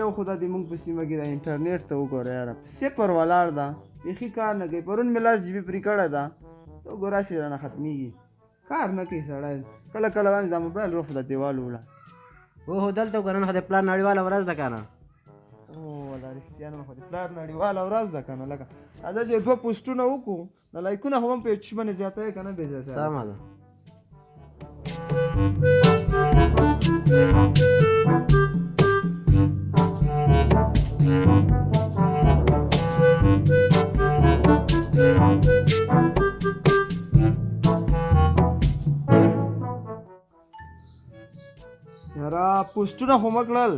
یو خو دا د موږ په سیمه کې د انټرنیټ ته وګوره یاره صفر ولاړ ده بیخي کار نه کوي پرون مې 10 GB پرې کړی ده ته وګوره هسې رانه ختمېږي کار نه کوي سړی کله کله وایم دا موبایل روح د دیوال وړه اوهو دلته وګوره نن خو د پلار نړیواله ورځ ده که نه والله رښتیا نن خو د پلار نړیواله ورځ ده که نه لکه راځه چې 2 پوسټونه وکړو د لایکونه خو هم په یو چیز باندې زیاته یې که نه بې ځایه سمه ده یاره پوسټونه خو مه کړل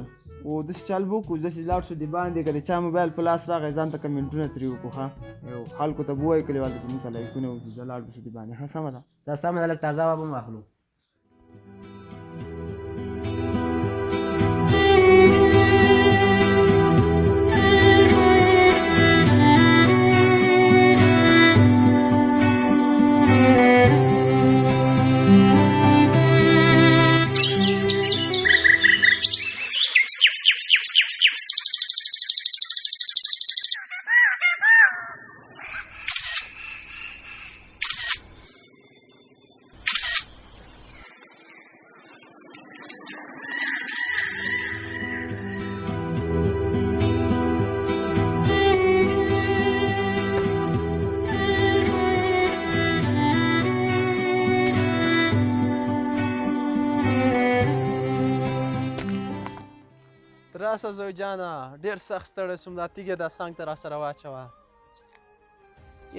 او داسې چل به وکړو داسې لاړ شو د باندې که د چا موبایل په لاس راغی ځان ته کمنټونه ترې وکړو ښه یو خلکو ته به ووایو کلیوال ته چې موږ ته لایکونه وکړي دا لاړ به شو د باندې ښه سمه ده دا سمه ده لږ تازه واب هم واخلو راسه زوی جانه ډېر سخت ستړی سوم دا تیږې دا څنګ ته راسره واچوه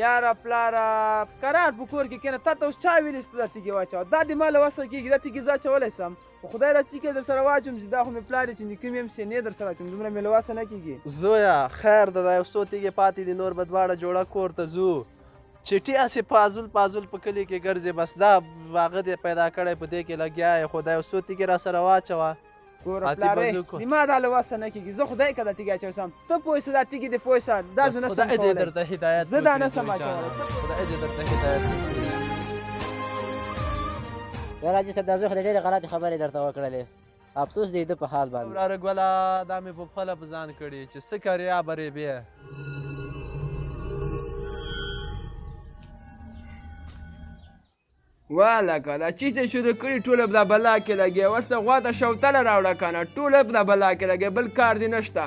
یاره پلاره کرار په کور کې کښېنه تا ته اوس چا ویلي چې ته دا تیږې واچوه دا د ما له وسه کېږي دا تیږې زه اچولی سم خو خدای راځي کې در سره واچوم چې دا خو مې پلار چې نیکه مې هم سینې در سره اچوم دومره مې له وسه نه کېږي زویه خیر ده دا یو څو تیږې پاتې دي نور به دواړه جوړه کور ته ځو چټي هسې پازل پازل په کلي کې ګرځې بس دا هغه دې پیدا کړی په دې کې لګیا یې خو دا یو څو تیږې راسره واچوه ګوره پلارې د ما دا له وسه نه کېږي زه خدای که دا تیږې اچوسم ته پوه شه دا تیږې دې پوه شه دا زه نه سم کولی زه دا نه سم اچولی خدای دې درته هدایت وکړي یاره حاجي صاحب دا زوی خو د ډېرې غلطې خبرې درته وکړلې افسوس دی د په حال باندې وراره ګوله دا مې په پخپله په ځان کړي چې څه کرې یا برې بیا والکه دا چیز یې شروع کړي ټوله په دا بلا کې لګیا اوس ته غوا ته شوتله راوړه که نه ټوله په دا بلا کې لګیا بل کار دې نشته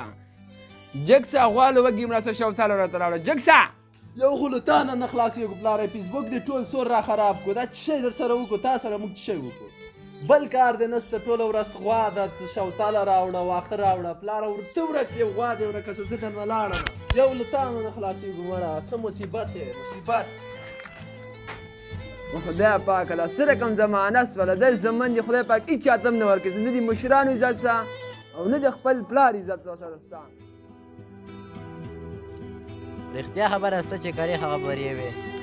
جګسه غوا له وږي مرسته شوتله راته راوړه جګسه یو خو له تا نه نه خلاصېږو پلاره فیسبوک دې ټول سور را خراب کړو دا څه شی در سره وکړو تا سره موږ څه شی وکړو بل کار دې نسته ټوله ورځ غوا ده شوتله راوړه واښه راوړه پلاره ورته ورک سې غوا دې ورکه سه زه درنه لاړم یو له تا نه نه خلاصېږو مړه څه مصیبت دی مصیبت خدای پاک الله څه رقم زمانه سوله دی زمن دی خدای پاک هېچ چاته هم نه ورکوي نه د مشرانو عزت څه او نه د خپل پلار عزت څه سره ستا رښتیا خبره څه چې کرې هغه برې وې